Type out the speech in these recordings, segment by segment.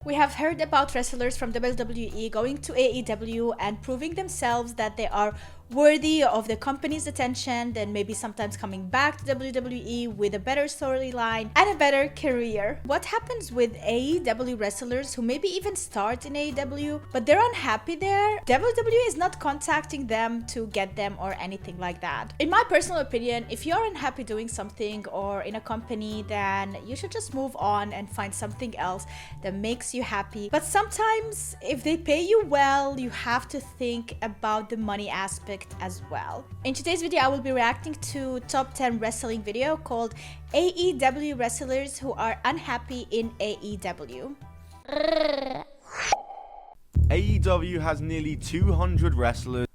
We have heard about wrestlers from WWE going to AEW and proving themselves that they are worthy of the company's attention, then maybe sometimes coming back to WWE with a better storyline and a better career. What happens with AEW wrestlers who maybe even start in AEW, but they're unhappy there? WWE is not contacting them to get them or anything like that. In my personal opinion, if you're unhappy doing something or in a company, then you should just move on and find something else that makes you happy. But sometimes if they pay you well, you have to think about the money aspect as well. In today's video, I will be reacting to top 10 wrestling video called AEW Wrestlers Who Are Unhappy in AEW. AEW has nearly 200 wrestlers,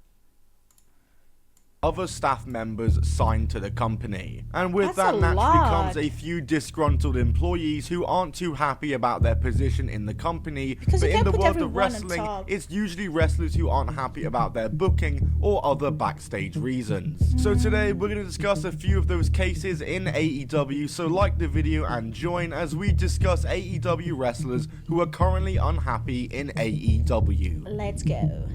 other staff members signed to the company, and with that naturally comes a few disgruntled employees who aren't too happy about their position in the company. But in the world of wrestling, it's usually wrestlers who aren't happy about their booking or other backstage reasons. So today we're going to discuss a few of those cases in AEW, so like the video and join as we discuss AEW wrestlers who are currently unhappy in AEW. Let's go.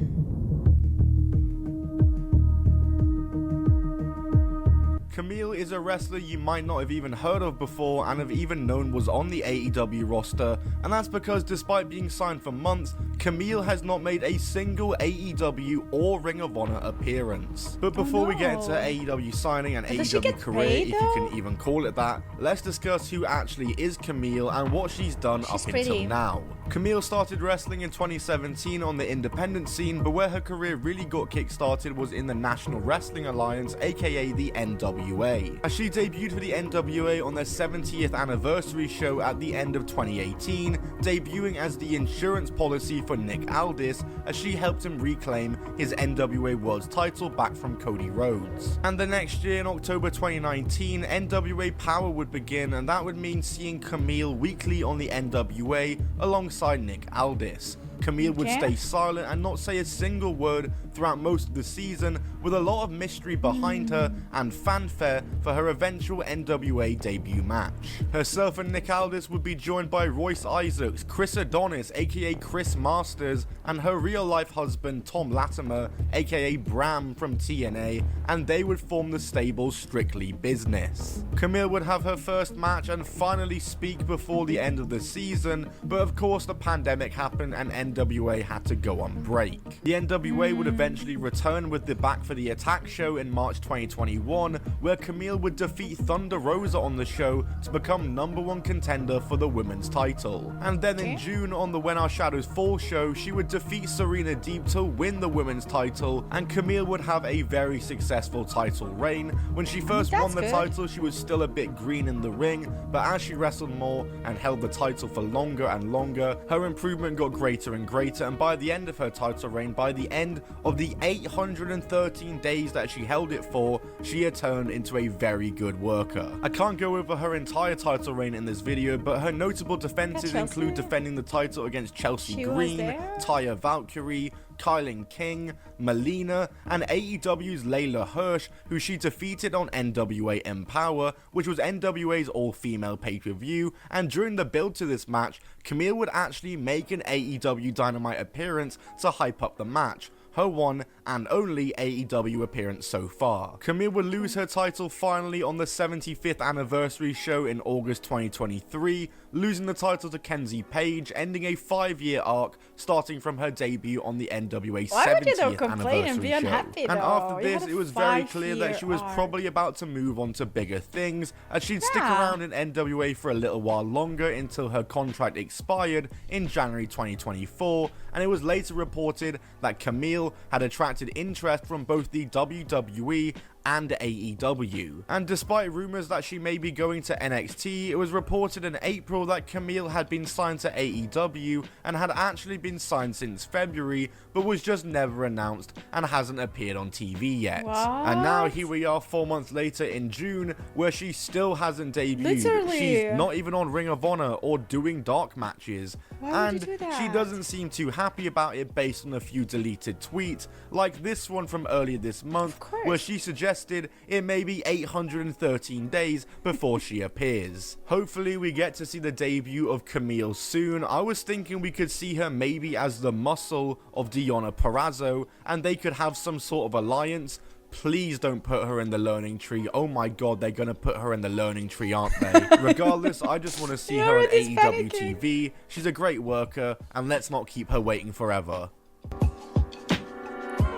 Camille is a wrestler you might not have even heard of before and have even known was on the AEW roster, and that's because despite being signed for months, Camille has not made a single AEW or Ring of Honor appearance. But before we get into AEW signing and AEW career, if you can even call it that, let's discuss who actually is Camille and what she's done up until now. Camille started wrestling in 2017 on the independent scene, but where her career really got kick-started was in the National Wrestling Alliance, aka the NWA, as she debuted for the NWA on their 70th anniversary show at the end of 2018, debuting as the insurance policy for Nick Aldis as she helped him reclaim his NWA World title back from Cody Rhodes. And the next year, in October 2019, NWA Power would begin, and that would mean seeing Camille weekly on the NWA alongside Nick Aldis. Camille would stay silent and not say a single word throughout most of the season, with a lot of mystery behind her and fanfare for her eventual NWA debut match. Herself and Nick Aldis would be joined by Royce Isaacs, Chris Adonis aka Chris Masters, and her real life husband Tom Latimer aka Bram from TNA, and they would form the stable Strictly Business. Camille would have her first match and finally speak before the end of the season, but of course the pandemic happened and NWA had to go on break. The NWA would eventually return with the Back for the Attack show in March 2021, where Camille would defeat Thunder Rosa on the show to become #1 contender for the women's title. And then in June on the When Our Shadows Fall show, she would defeat Serena Deeb to win the women's title, and Camille would have a very successful title reign. When she first won the title, she was still a bit green in the ring, but as she wrestled more and held the title for longer and longer, her improvement got greater and greater, and by the end of her title reign, by the end of the 813 days that she held it for, she had turned into a very good worker. I can't go over her entire title reign in this video, but her notable defenses include defending the title against Chelsea Green, Taya Valkyrie, Kylan King, Melina, and AEW's Layla Hirsch, who she defeated on NWA Empower, which was NWA's all-female pay-per-view, and during the build to this match, Camille would actually make an AEW Dynamite appearance to hype up the match, her one and only AEW appearance so far. Camille would lose her title finally on the 75th anniversary show in August 2023, losing the title to Kenzie Page, ending a 5-year arc starting from her debut on the NWA 70th anniversary show. And after this, it was very clear that she was probably about to move on to bigger things, as she'd stick around in NWA for a little while longer until her contract expired in January 2024, and it was later reported that Camille had attracted interest from both the WWE and AEW. And despite rumors that she may be going to NXT, it was reported in April that Camille had been signed to AEW and had actually been signed since February, but was just never announced and hasn't appeared on TV yet. And now here we are 4 months later in June, where she still hasn't debuted. She's not even on Ring of Honor or doing dark matches. And she doesn't seem too happy about it based on a few deleted tweets, like this one from earlier this month, where she suggested suggested it may be 813 days before she appears. Hopefully we get to see the debut of Camille soon. I was thinking we could see her maybe as the muscle of Deonna Purrazzo, and they could have some sort of alliance. Please don't put her in the learning tree. Oh my god, they're gonna put her in the learning tree, aren't they? Regardless, I just want to see her on AEW TV. She's a great worker, and let's not keep her waiting forever.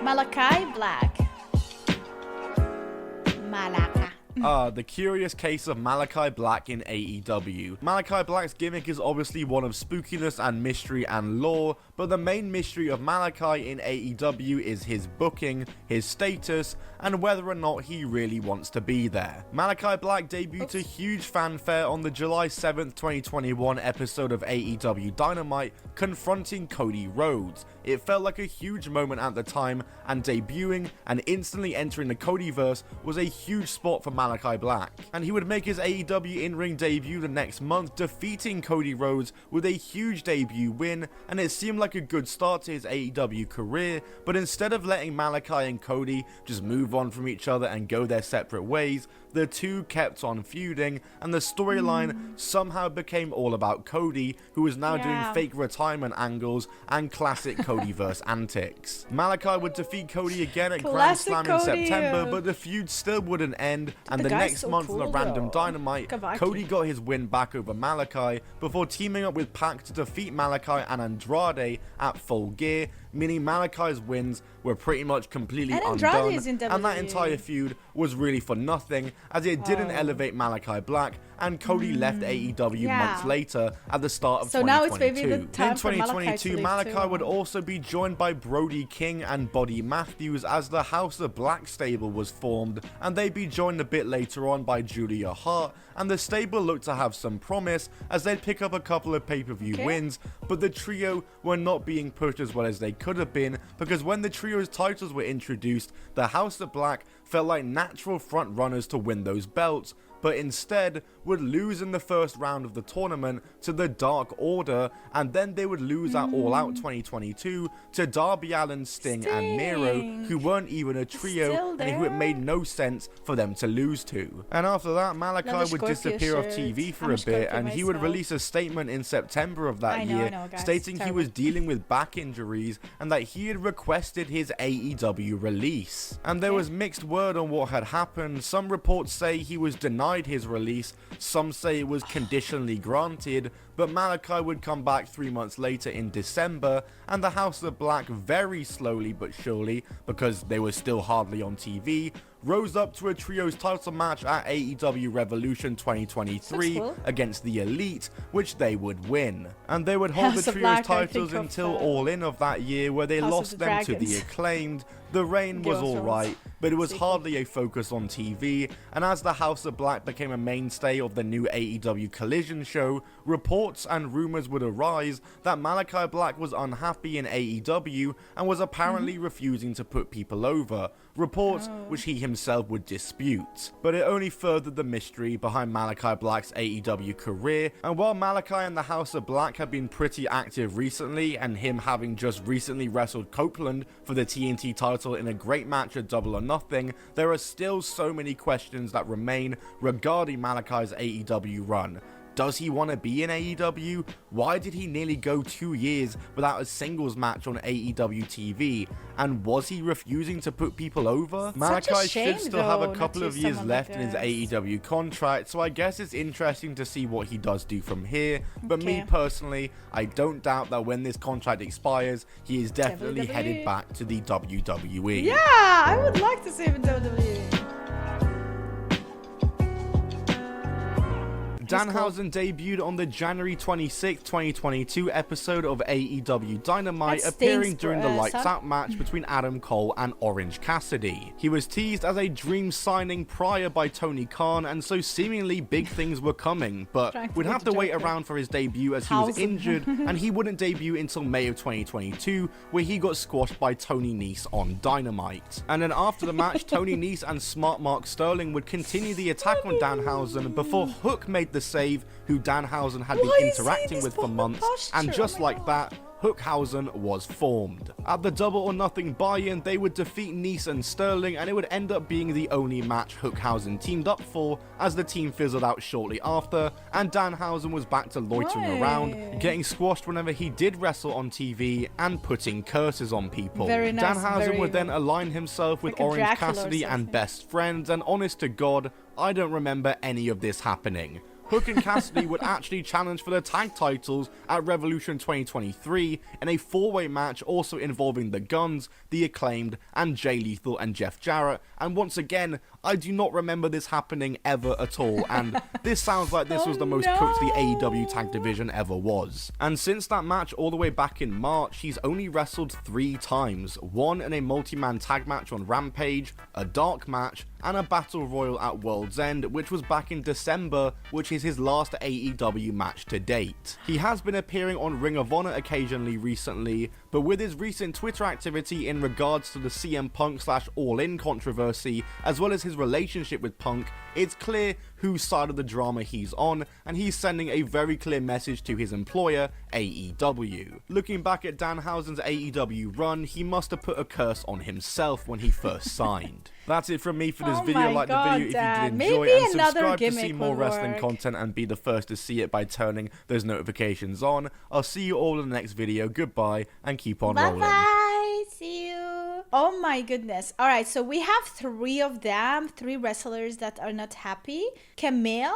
Malachi Black. Malaka. The curious case of Malachi Black in AEW. Malachi Black's gimmick is obviously one of spookiness and mystery and lore, but the main mystery of Malachi in AEW is his booking, his status, and whether or not he really wants to be there. Malachi Black debuted to huge fanfare on the July 7th, 2021 episode of AEW Dynamite, confronting Cody Rhodes. It felt like a huge moment at the time, and debuting and instantly entering the Codyverse was a huge spot for Malachi Black. And he would make his AEW in-ring debut the next month, defeating Cody Rhodes with a huge debut win, and it seemed like a good start to his AEW career, but instead of letting Malachi and Cody just move on from each other and go their separate ways, the two kept on feuding, and the storyline somehow became all about Cody, who was now doing fake retirement angles and classic Codyverse antics. Malachi would defeat Cody again at Grand Slam in September, but the feud still wouldn't end, and the next month on a random Dynamite, Cody got his win back over Malachi before teaming up with Pac to defeat Malachi and Andrade at Full Gear, meaning Malachi's wins were pretty much completely undone, and that entire feud was really for nothing, as it didn't elevate Malachi Black, and Cody left AEW months later at the start of 2022. Now it's maybe the time in 2022, Malachi would also be joined by Brody King and Buddy Matthews as the House of Black stable was formed, and they'd be joined a bit later on by Julia Hart, and the stable looked to have some promise as they'd pick up a couple of pay-per-view wins, but the trio were not being pushed as well as they could have been, because when the trio's titles were introduced, the House of Black felt like natural front runners to win those belts, but instead would lose in the first round of the tournament to the Dark Order, and then they would lose at All Out 2022 to Darby Allin, Sting, and Miro, who weren't even a trio and who it made no sense for them to lose to. And after that, Malachi would disappear off TV for a bit, and he would release a statement in September of that year stating he was dealing with back injuries and that he had requested his AEW release. And there was mixed word on what had happened. Some reports say he was denied his release, some say it was conditionally granted, but Malachi would come back 3 months later in December, and the House of Black very slowly but surely, because they were still hardly on TV, rose up to a trios title match at AEW Revolution 2023 against the Elite, which they would win. And they would hold the trios titles until All In of that year, where they lost them to the Acclaimed. The reign was alright, but it was hardly a focus on TV, and as the House of Black became a mainstay of the new AEW Collision show, reports and rumors would arise that Malachi Black was unhappy in AEW and was apparently refusing to put people over, reports which he himself would dispute. But it only furthered the mystery behind Malachi Black's AEW career, and while Malachi and the House of Black have been pretty active recently, and him having just recently wrestled Copeland for the TNT title in a great match at Double or Nothing, there are still so many questions that remain regarding Malachi's AEW run. Does he want to be in AEW? Why did he nearly go 2 years without a singles match on AEW TV? And was he refusing to put people over? Malachi should still have a couple of years left in his AEW contract, so I guess it's interesting to see what he does do from here. But me personally, I don't doubt that when this contract expires, he is definitely headed back to the WWE. Yeah, I would like to see him in WWE. Danhausen debuted on the January 26, 2022 episode of AEW Dynamite, appearing during the Lights Out match between Adam Cole and Orange Cassidy. He was teased as a dream signing prior by Tony Khan, and so seemingly big things were coming, but we'd have to wait around for his debut as he was injured, and he wouldn't debut until May of 2022, where he got squashed by Tony Nese on Dynamite. And then after the match, Tony Nese and Smart Mark Sterling would continue the attack on Danhausen before Hook made the save, who Danhausen had been interacting with for months, and just like that, Hookhausen was formed. At the Double or Nothing buy-in, they would defeat Nice and Sterling, and it would end up being the only match Hookhausen teamed up for, as the team fizzled out shortly after, and Danhausen was back to loitering around, getting squashed whenever he did wrestle on TV, and putting curses on people. Very nice, Danhausen would then align himself with like a Orange Dracula or Cassidy and something. Best Friends, and honest to God, I don't remember any of this happening. Hook and Cassidy would actually challenge for the tag titles at Revolution 2023 in a four-way match also involving the Guns, the Acclaimed, and Jay Lethal and Jeff Jarrett, and once again, I do not remember this happening ever at all, and this sounds like this was the most cooked the AEW tag division ever was. And since that match all the way back in March, he's only wrestled 3 times, one in a multi-man tag match on Rampage, a dark match, and a battle royal at World's End, which was back in December, which is his last AEW match to date. He has been appearing on Ring of Honor occasionally recently, but with his recent Twitter activity in regards to the CM Punk / All In controversy, as well as his relationship with Punk, it's clear whose side of the drama he's on, and he's sending a very clear message to his employer, AEW. Looking back at Danhausen's AEW run, he must have put a curse on himself when he first signed. That's it from me for this video. Like the video if you did enjoy, and subscribe to see more wrestling content and be the first to see it by turning those notifications on. I'll see you all in the next video. Goodbye, and keep on rolling. Bye-bye. See you. Oh my goodness. All right, so we have 3 of them, 3 wrestlers that are not happy. Camille,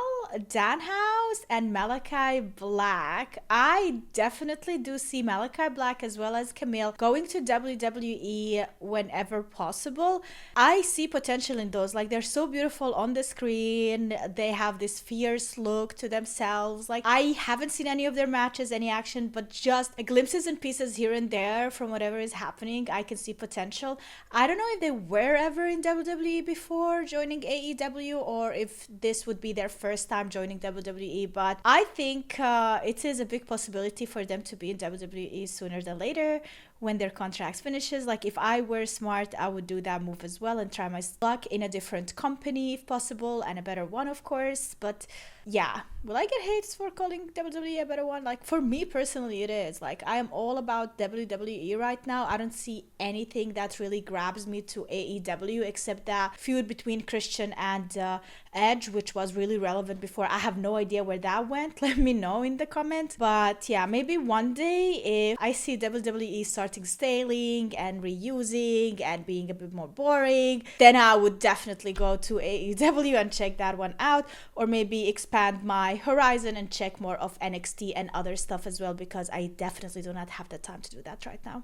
Danhouse, and Malachi Black. I definitely do see Malachi Black as well as Camille going to WWE whenever possible. I see potential in those. Like, they're so beautiful on the screen. They have this fierce look to themselves. Like, I haven't seen any of their matches, any action, but just glimpses and pieces here and there from whatever is happening. I can see potential. I don't know if they were ever in WWE before joining AEW, or if this would be their first time joining WWE, but I think it is a big possibility for them to be in WWE sooner than later when their contracts finishes. Like, if I were smart, I would do that move as well and try my luck in a different company if possible, and a better one, of course. But yeah, will I get hates for calling WWE a better one? Like, for me personally, it is. Like, I am all about WWE right now. I don't see anything that really grabs me to AEW except that feud between Christian and Edge, which was really relevant before. I have no idea where that went. Let me know in the comments. But yeah, maybe one day if I see WWE starting staling and reusing and being a bit more boring, then I would definitely go to AEW and check that one out, or maybe expand my horizon and check more of NXT and other stuff as well, because I definitely do not have the time to do that right now.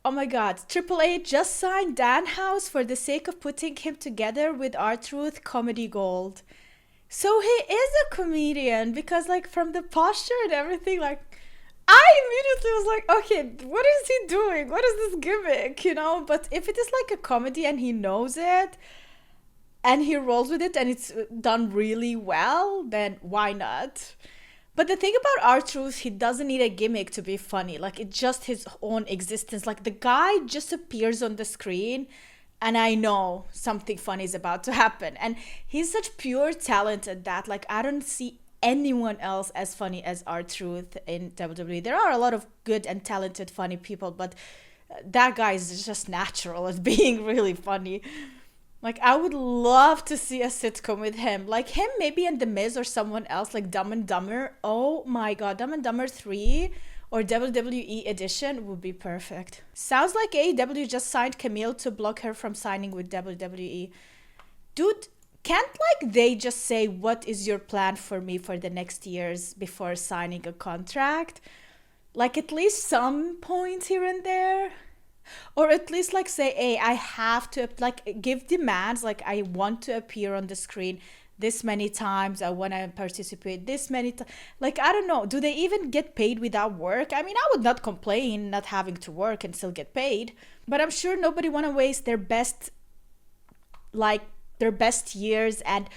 Oh my god, Triple H just signed Danhouse for the sake of putting him together with R-Truth Comedy Gold. So he is a comedian, because like from the posture and everything, like I immediately was like, okay, what is he doing? What is this gimmick, you know? But if it is like a comedy and he knows it and he rolls with it and it's done really well, then why not? But the thing about R-Truth, he doesn't need a gimmick to be funny. Like, it's just his own existence. Like, the guy just appears on the screen and I know something funny is about to happen. And he's such pure talent at that. Like, I don't see anyone else as funny as R-Truth in WWE. There are a lot of good and talented funny people, but that guy is just natural at being really funny. Like, I would love to see a sitcom with him. Like him, maybe, and The Miz or someone else, like Dumb and Dumber. Oh my god, Dumb and Dumber 3 or WWE edition would be perfect. Sounds like AEW just signed Camille to block her from signing with WWE. Dude, can't like they just say, what is your plan for me for the next years before signing a contract? Like, at least some points here and there. Or at least like say, hey, I have to, like, give demands, like I want to appear on the screen this many times, I want to participate this many times. Like, I don't know, do they even get paid without work? I mean, I would not complain not having to work and still get paid, but I'm sure nobody want to waste their best years and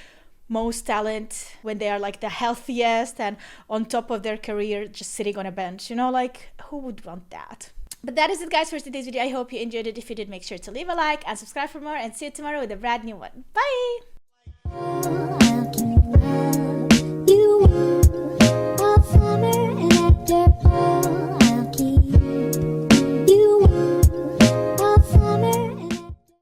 most talent when they are like the healthiest and on top of their career just sitting on a bench, you know? Like, who would want that? But that is it, guys, for today's video. I hope you enjoyed it. If you did, make sure to leave a like and subscribe for more, and see you tomorrow with a brand new one. Bye!